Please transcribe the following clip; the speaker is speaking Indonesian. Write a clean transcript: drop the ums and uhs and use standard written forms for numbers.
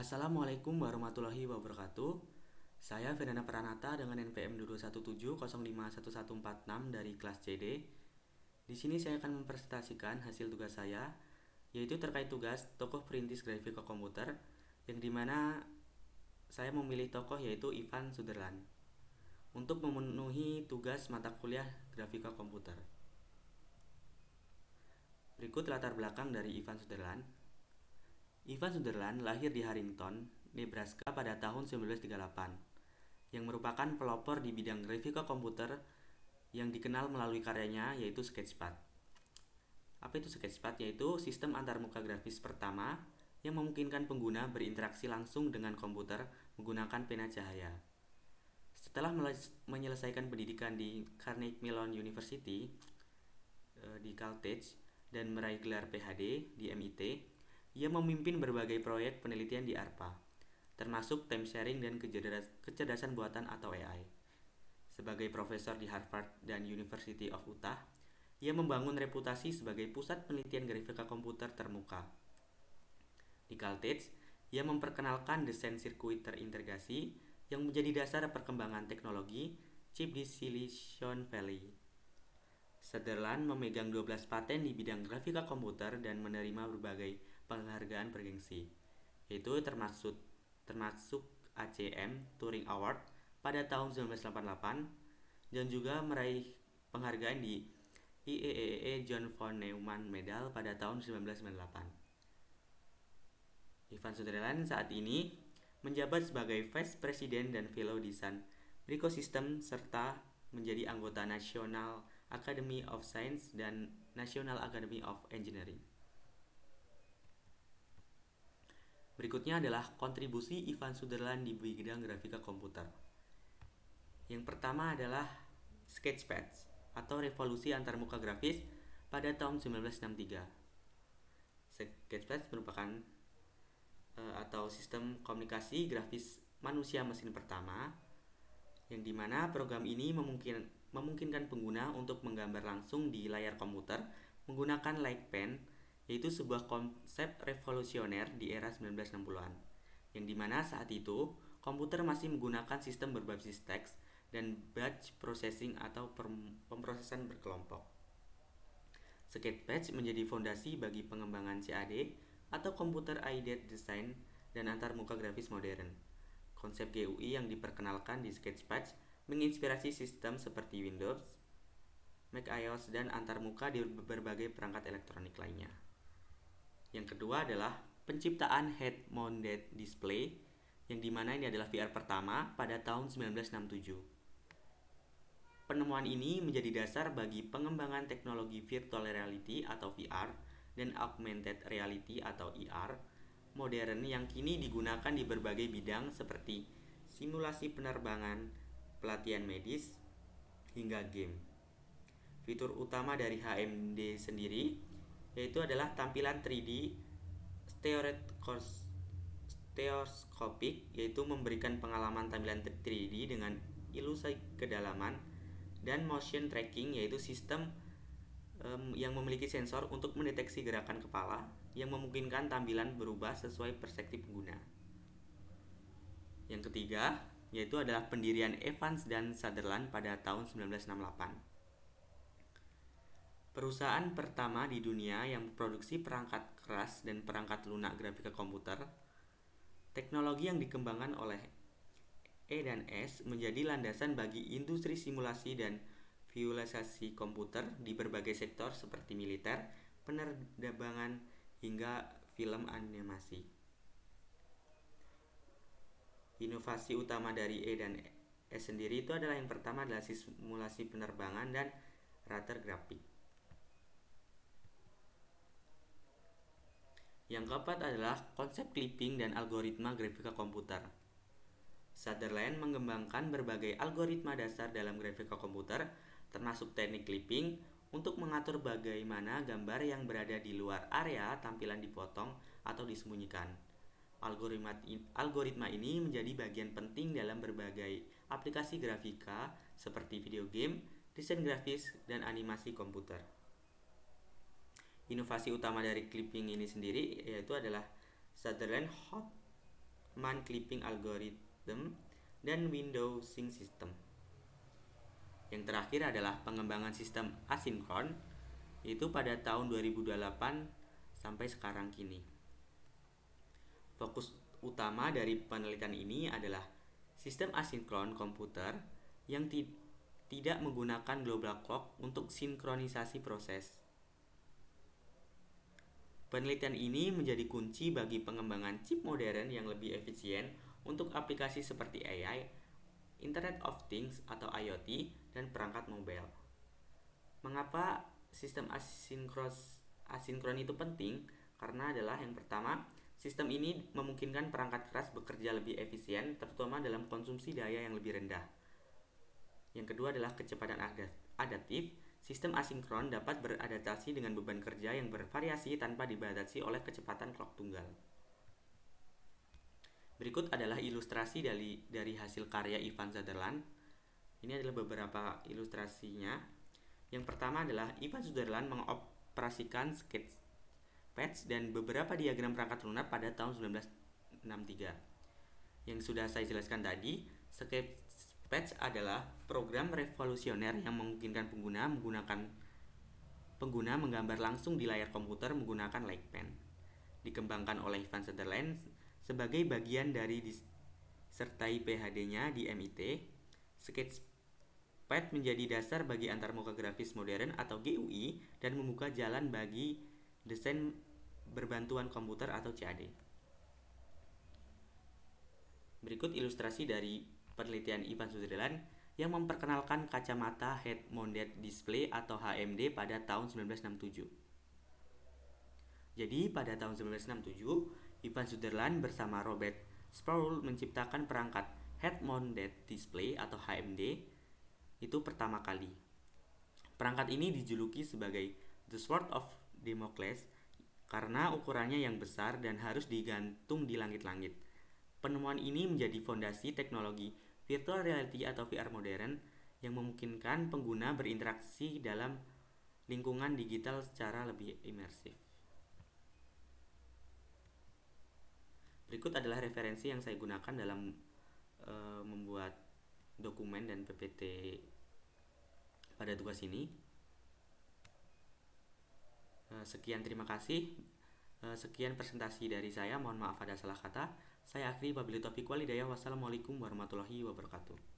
Assalamualaikum warahmatullahi wabarakatuh. Saya Fernanda Pranata dengan NPM 217051146 dari kelas CD. Di sini saya akan mempresentasikan hasil tugas saya, yaitu terkait tugas tokoh perintis grafika komputer, yang dimana saya memilih tokoh yaitu Ivan Sutherland untuk memenuhi tugas mata kuliah grafika komputer. Berikut latar belakang dari Ivan Sutherland. Ivan Sutherland lahir di Harrington, Nebraska pada tahun 1938, yang merupakan pelopor di bidang grafika komputer yang dikenal melalui karyanya yaitu Sketchpad. Apa itu Sketchpad? Yaitu sistem antarmuka grafis pertama yang memungkinkan pengguna berinteraksi langsung dengan komputer menggunakan pena cahaya. Setelah menyelesaikan pendidikan di Carnegie Mellon University di Caltech dan meraih gelar PhD di MIT, ia memimpin berbagai proyek penelitian di ARPA, termasuk time sharing dan kecerdasan buatan atau AI. Sebagai profesor di Harvard dan University of Utah, ia membangun reputasi sebagai pusat penelitian grafika komputer termuka. Di Caltech, ia memperkenalkan desain sirkuit terintegrasi yang menjadi dasar perkembangan teknologi chip di Silicon Valley. Sutherland memegang 12 paten di bidang grafika komputer dan menerima berbagai penghargaan bergengsi, yaitu termasuk ACM Turing Award pada tahun 1988 dan juga meraih penghargaan di IEEE John von Neumann Medal pada tahun 1998. Ivan Sutherland saat ini menjabat sebagai Vice President dan Fellow di Sun Microsystem serta menjadi anggota National Academy of Science dan National Academy of Engineering. Berikutnya adalah kontribusi Ivan Sutherland di bidang grafika komputer. Yang pertama adalah Sketchpad atau revolusi antarmuka grafis pada tahun 1963. Sketchpad merupakan atau sistem komunikasi grafis manusia mesin pertama, yang dimana program ini memungkinkan pengguna untuk menggambar langsung di layar komputer menggunakan light pen, yaitu sebuah konsep revolusioner di era 1960-an, yang dimana saat itu komputer masih menggunakan sistem berbasis teks dan batch processing atau pemrosesan berkelompok. Sketchpad menjadi fondasi bagi pengembangan CAD atau Computer Aided Design dan antarmuka grafis modern. Konsep GUI yang diperkenalkan di Sketchpad menginspirasi sistem seperti Windows, Mac OS, dan antarmuka di berbagai perangkat elektronik lainnya. Yang kedua adalah penciptaan head-mounted display, yang dimana ini adalah VR pertama pada tahun 1967. Penemuan ini menjadi dasar bagi pengembangan teknologi virtual reality atau VR dan augmented reality atau AR modern yang kini digunakan di berbagai bidang seperti simulasi penerbangan, pelatihan medis, hingga game. Fitur utama dari HMD sendiri yaitu adalah tampilan 3D stereoscopic, yaitu memberikan pengalaman tampilan 3D dengan ilusi kedalaman, dan motion tracking, yaitu sistem yang memiliki sensor untuk mendeteksi gerakan kepala yang memungkinkan tampilan berubah sesuai perspektif pengguna. Yang ketiga yaitu adalah pendirian Evans dan Sutherland pada tahun 1968. Perusahaan pertama di dunia yang memproduksi perangkat keras dan perangkat lunak grafika komputer. Teknologi yang dikembangkan oleh E&S menjadi landasan bagi industri simulasi dan visualisasi komputer di berbagai sektor seperti militer, penerbangan, hingga film animasi. Inovasi utama dari E&S sendiri itu adalah yang pertama adalah simulasi penerbangan dan radar grafik. Yang keempat adalah konsep clipping dan algoritma grafika komputer. Sutherland mengembangkan berbagai algoritma dasar dalam grafika komputer, termasuk teknik clipping, untuk mengatur bagaimana gambar yang berada di luar area tampilan dipotong atau disembunyikan. Algoritma ini menjadi bagian penting dalam berbagai aplikasi grafika seperti video game, desain grafis, dan animasi komputer. Inovasi utama dari clipping ini sendiri yaitu adalah Sutherland Hot Man Clipping Algorithm, dan Window Sync System. Yang terakhir adalah pengembangan sistem asinkron, yaitu pada tahun 2008 sampai sekarang kini. Fokus utama dari penelitian ini adalah sistem asinkron komputer yang tidak menggunakan global clock untuk sinkronisasi proses. Penelitian ini menjadi kunci bagi pengembangan chip modern yang lebih efisien untuk aplikasi seperti AI, Internet of Things atau IoT, dan perangkat mobile. Mengapa sistem asinkron itu penting? Karena adalah yang pertama, sistem ini memungkinkan perangkat keras bekerja lebih efisien, terutama dalam konsumsi daya yang lebih rendah. Yang kedua adalah kecepatan adaptif. Sistem asinkron dapat beradaptasi dengan beban kerja yang bervariasi tanpa dibatasi oleh kecepatan clock tunggal. Berikut adalah ilustrasi dari hasil karya Ivan Sutherland. Ini adalah beberapa ilustrasinya. Yang pertama adalah Ivan Sutherland mengoperasikan Sketchpad dan beberapa diagram perangkat lunak pada tahun 1963. Yang sudah saya jelaskan tadi, Sketchpad adalah program revolusioner yang memungkinkan pengguna menggambar langsung di layar komputer menggunakan light pen. Dikembangkan oleh Ivan Sutherland sebagai bagian dari disertai PhD-nya di MIT. Sketchpad menjadi dasar bagi antarmuka grafis modern atau GUI dan membuka jalan bagi desain berbantuan komputer atau CAD. Berikut ilustrasi dari penelitian Ivan Sutherland yang memperkenalkan kacamata Head Mounted Display atau HMD pada tahun 1967. Jadi pada tahun 1967, Ivan Sutherland bersama Robert Sproul menciptakan perangkat Head Mounted Display atau HMD itu pertama kali. Perangkat ini dijuluki sebagai The Sword of Damocles karena ukurannya yang besar dan harus digantung di langit-langit. Penemuan ini menjadi fondasi teknologi virtual reality atau VR modern yang memungkinkan pengguna berinteraksi dalam lingkungan digital secara lebih imersif. Berikut adalah referensi yang saya gunakan dalam membuat dokumen dan PPT pada tugas ini. Sekian, terima kasih. Sekian presentasi dari saya. Mohon maaf ada salah kata. Saya akhiri, wabillahi taufiq wal hidayah. Wassalamualaikum warahmatullahi wabarakatuh.